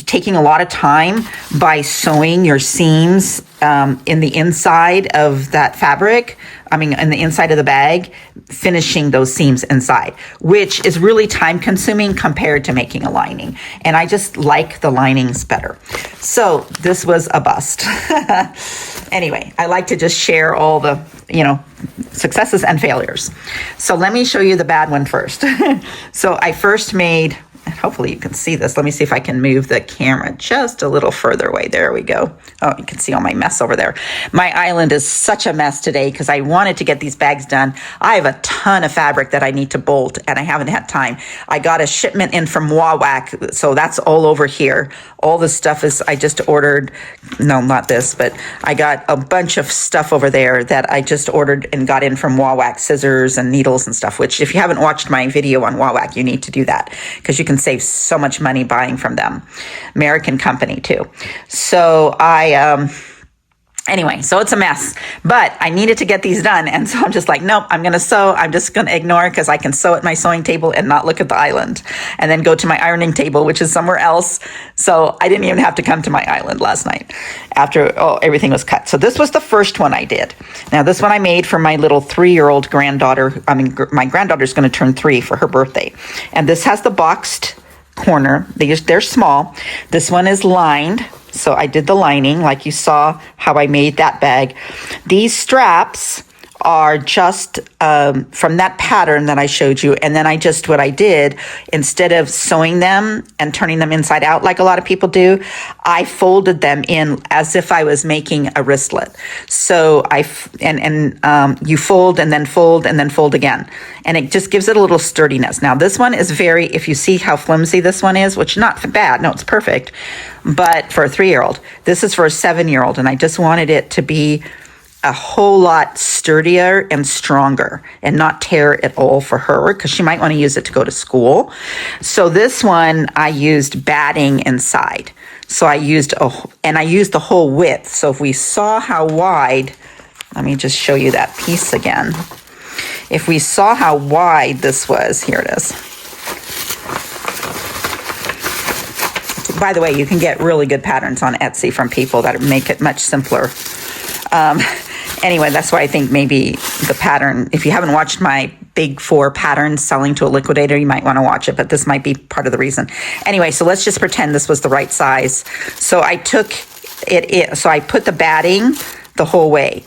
taking a lot of time by sewing your seams in the inside of that fabric. In the inside of the bag, finishing those seams inside, which is really time consuming compared to making a lining. And I just like the linings better. So this was a bust. Anyway, I like to just share all the, successes and failures. So let me show you the bad one first. So I first made, and hopefully you can see this. Let me see if I can move the camera just a little further away. There we go. Oh, you can see all my mess over there. My island is such a mess today because I wanted to get these bags done. I have a ton of fabric that I need to bolt, and I haven't had time. I got a shipment in from Wawak, so that's all over here. All this stuff I just ordered. No, not this, but I got a bunch of stuff over there that I just ordered and got in from Wawak, scissors and needles and stuff, which if you haven't watched my video on Wawak, you need to do that because you can save so much money buying from them. American company too. So anyway, so it's a mess, but I needed to get these done. And so I'm just like, nope, I'm going to sew. I'm just going to ignore it because I can sew at my sewing table and not look at the island, and then go to my ironing table, which is somewhere else. So I didn't even have to come to my island last night after everything was cut. So this was the first one I did. Now this one I made for my little 3-year-old granddaughter. My granddaughter's going to turn 3 for her birthday. And this has the boxed corner. They're small. This one is lined. So I did the lining, like you saw how I made that bag. These straps are just from that pattern that I showed you. And then what I did, instead of sewing them and turning them inside out like a lot of people do, I folded them in as if I was making a wristlet. So you fold and then fold and then fold again. And it just gives it a little sturdiness. Now this one is if you see how flimsy this one is, which not bad, no, it's perfect. But for a 3-year-old, this is for a 7-year-old. And I just wanted it to be a whole lot sturdier and stronger and not tear at all for her, because she might want to use it to go to school. So this one, I used batting inside. So I used the whole width. So if we saw how wide, let me just show you that piece again. If we saw how wide this was, here it is. By the way, you can get really good patterns on Etsy from people that make it much simpler. Anyway, that's why I think maybe the pattern, if you haven't watched my big 4 patterns selling to a liquidator, you might want to watch it, but this might be part of the reason. Anyway, so let's just pretend this was the right size. So I took it, so I put the batting the whole way,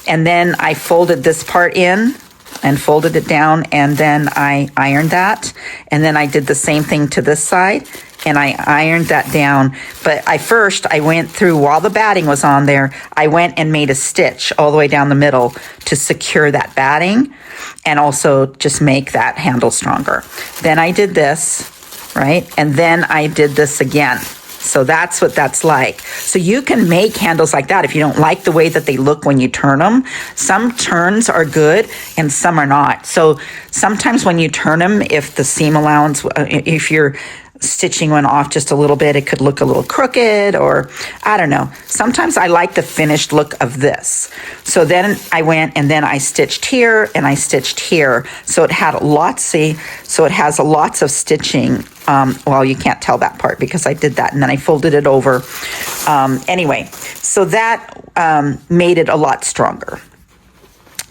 and then I folded this part in and folded it down, and then I ironed that, and then I did the same thing to this side, and I ironed that down. But I went through, while the batting was on there, I went and made a stitch all the way down the middle to secure that batting and also just make that handle stronger. Then I did this, right? And then I did this again. So that's what that's like. So you can make handles like that if you don't like the way that they look when you turn them. Some turns are good and some are not. So sometimes when you turn them, if the seam allowance, if you're stitching one off just a little bit, it could look a little crooked, or I don't know. Sometimes I like the finished look of this. So then I went and then I stitched here and I stitched here. So it had so it has lots of stitching. Well, you can't tell that part because I did that and then I folded it over. Anyway, so that made it a lot stronger.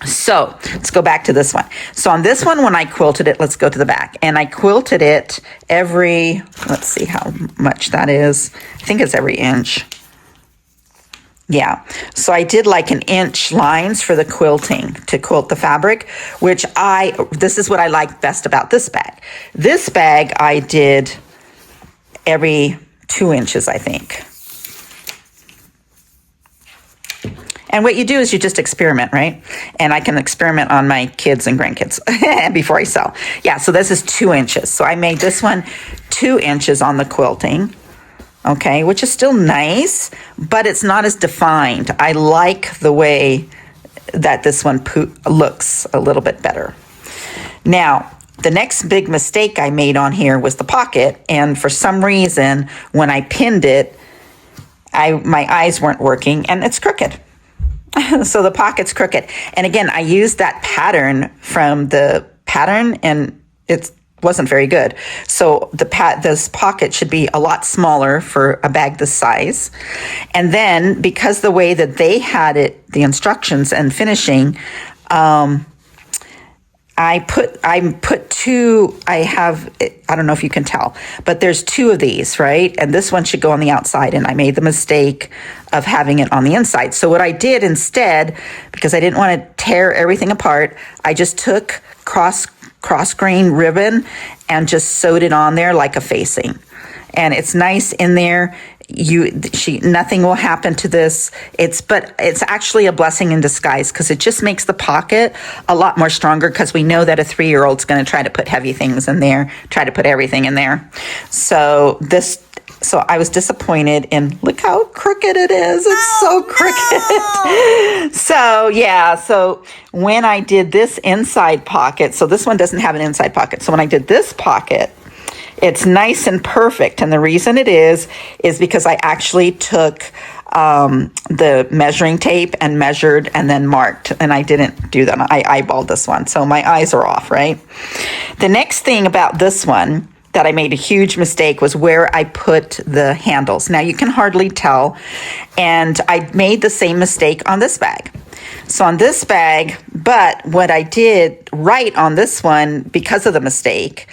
So let's go back to this one. So on this one, when I quilted it, let's go to the back. And I quilted it every, let's see how much that is. I think it's every inch. Yeah. So I did like an inch lines for the quilting to quilt the fabric, which this is what I like best about this bag. This bag I did every 2 inches, I think. And what you do is you just experiment, right? And I can experiment on my kids and grandkids before I sell. Yeah, so this is 2 inches. So I made this one 2 inches on the quilting, okay, which is still nice, but it's not as defined. I like the way that this one looks a little bit better. Now, the next big mistake I made on here was the pocket, and for some reason, when I pinned it, my eyes weren't working, and it's crooked. So the pocket's crooked. And again, I used that pattern from the pattern and it wasn't very good. So this pocket should be a lot smaller for a bag this size. And then because the way that they had it, the instructions and finishing, I put 2, I don't know if you can tell, but there's 2 of these, right? And this one should go on the outside, and I made the mistake of having it on the inside. So what I did instead, because I didn't want to tear everything apart, I just took cross grain ribbon and just sewed it on there like a facing. And it's nice in there. Nothing will happen to this. But it's actually a blessing in disguise because it just makes the pocket a lot more stronger, because we know that a 3-year-old's going to try to put heavy things in there, try to put everything in there. So I was disappointed, and look how crooked it is. It's so crooked. So yeah, so when I did this inside pocket, so this one doesn't have an inside pocket. So when I did this pocket, it's nice and perfect. And the reason it is because I actually took the measuring tape and measured and then marked. And I didn't do that. I eyeballed this one. So my eyes are off, right? The next thing about this one that I made a huge mistake was where I put the handles. Now you can hardly tell. And I made the same mistake on this bag. So on this bag, but what I did right on this one, because of the mistake,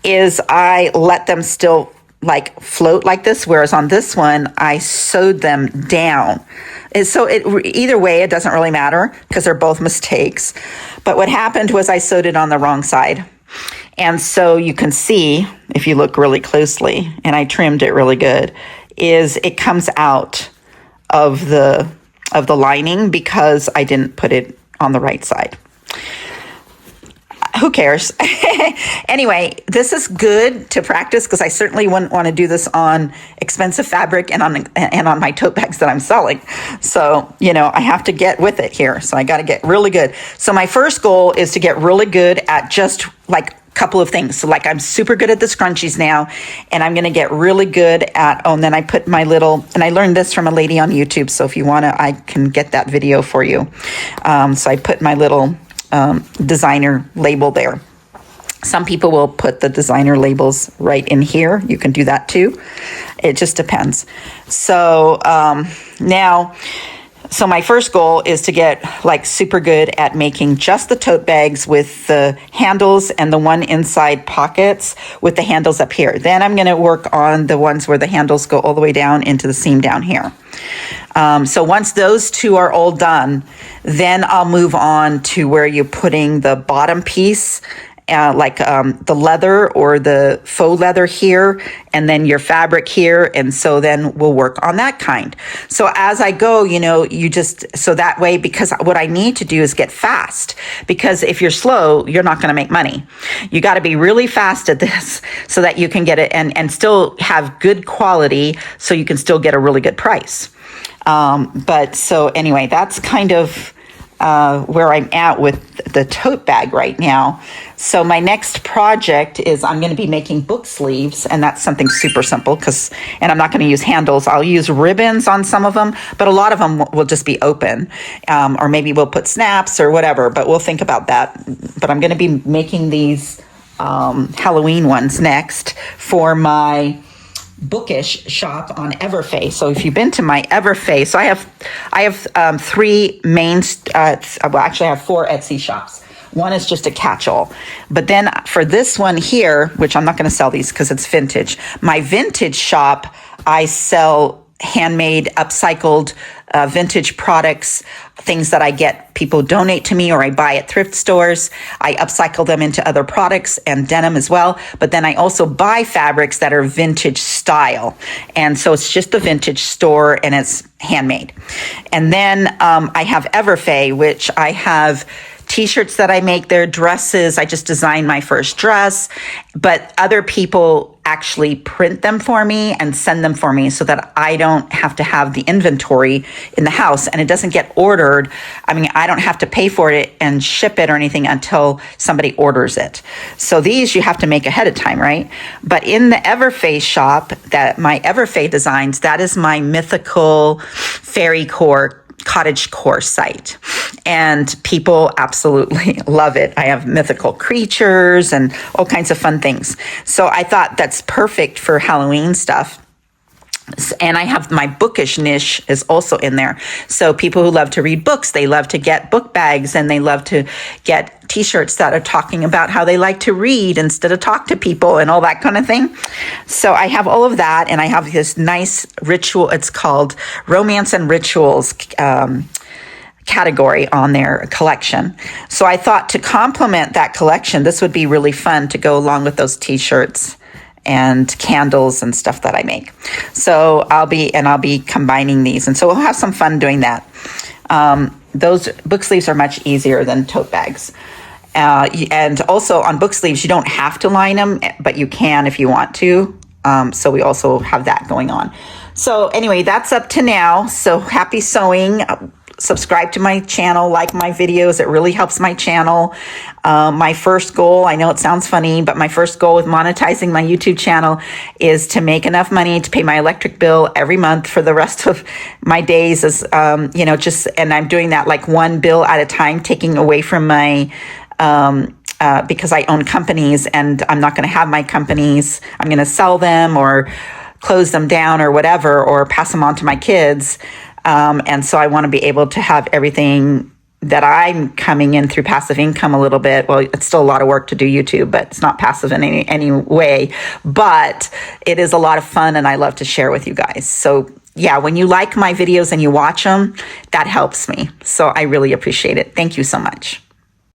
is I let them still like float like this, whereas on this one, I sewed them down. And so either way, it doesn't really matter because they're both mistakes. But what happened was I sewed it on the wrong side. And so you can see, if you look really closely, and I trimmed it really good, is it comes out of the lining because I didn't put it on the right side. who cares? Anyway, this is good to practice because I certainly wouldn't want to do this on expensive fabric and on my tote bags that I'm selling. So, you know, I have to get with it here. So I got to get really good. So my first goal is to get really good at just like a couple of things. So like I'm super good at the scrunchies now, and I'm going to get really good at, oh, and then I put my little, and I learned this from a lady on YouTube. So if you want to, I can get that video for you. So I put my little designer label there. Some people will put the designer labels right in here. You can do that too. It just depends. So so my first goal is to get like super good at making just the tote bags with the handles and the one inside pockets with the handles up here. Then I'm going to work on the ones where the handles go all the way down into the seam down here. So once those two are all done, then I'll move on to where you're putting the bottom piece, like the leather or the faux leather here, and then your fabric here. And so then we'll work on that kind. So as I go, you know, so that way, because what I need to do is get fast, because if you're slow, you're not going to make money. You got to be really fast at this so that you can get it and still have good quality, so you can still get a really good price. But so anyway, that's kind of where I'm at with the tote bag right now. So my next project is I'm going to be making book sleeves, and that's something super simple and I'm not going to use handles. I'll use ribbons on some of them, but a lot of them will just be open, or maybe we'll put snaps or whatever, but we'll think about that. But I'm going to be making these Halloween ones next for my BOOKISH shop on Everfey. So if you've been to my Everfey, so I have three main, well, actually I have 4 Etsy shops. One is just a catch-all. But then for this one here, which I'm not going to sell these because it's vintage, my vintage shop, I sell handmade, upcycled vintage products, things that I get people donate to me or I buy at thrift stores. I upcycle them into other products and denim as well. But then I also buy fabrics that are vintage style. And so it's just the vintage store and it's handmade. And then I have Everfey, which I have t-shirts that I make, their dresses. I just designed my first dress, but other people actually print them for me and send them for me so that I don't have to have the inventory in the house and it doesn't get ordered. I mean, I don't have to pay for it and ship it or anything until somebody orders it. So these you have to make ahead of time, right? But in the Everfey shop, that my Everfey designs, that is my mythical FAIRYCORE cottagecore site, and people absolutely love it. I have mythical creatures and all kinds of fun things. So I thought that's perfect for Halloween stuff. And I have my bookish niche is also in there. So people who love to read books, they love to get book bags, and they love to get t-shirts that are talking about how they like to read instead of talk to people and all that kind of thing. So I have all of that, and I have this nice ritual. It's called Romance and Rituals category on their collection. So I thought to complement that collection, this would be really fun to go along with those t-shirts and candles and stuff that I make. So I'll be combining these. And so we'll have some fun doing that. Those book sleeves are much easier than tote bags. And also on book sleeves, you don't have to line them, but you can if you want to. So we also have that going on. So anyway, that's up to now. So happy sewing. Subscribe to my channel, like my videos. It really helps my channel. My first goal, I know it sounds funny, but my first goal with monetizing my YouTube channel is to make enough money to pay my electric bill every month for the rest of my days. As and I'm doing that like one bill at a time, taking away from my because I own companies, and I'm not going to have my companies. I'm going to sell them or close them down or whatever, or pass them on to my kids. And so I want to be able to have everything that I'm coming in through passive income a little bit. Well, it's still a lot of work to do YouTube, but it's not passive in any way. But it is a lot of fun, and I love to share with you guys. So yeah, when you like my videos and you watch them, that helps me. So I really appreciate it. Thank you so much.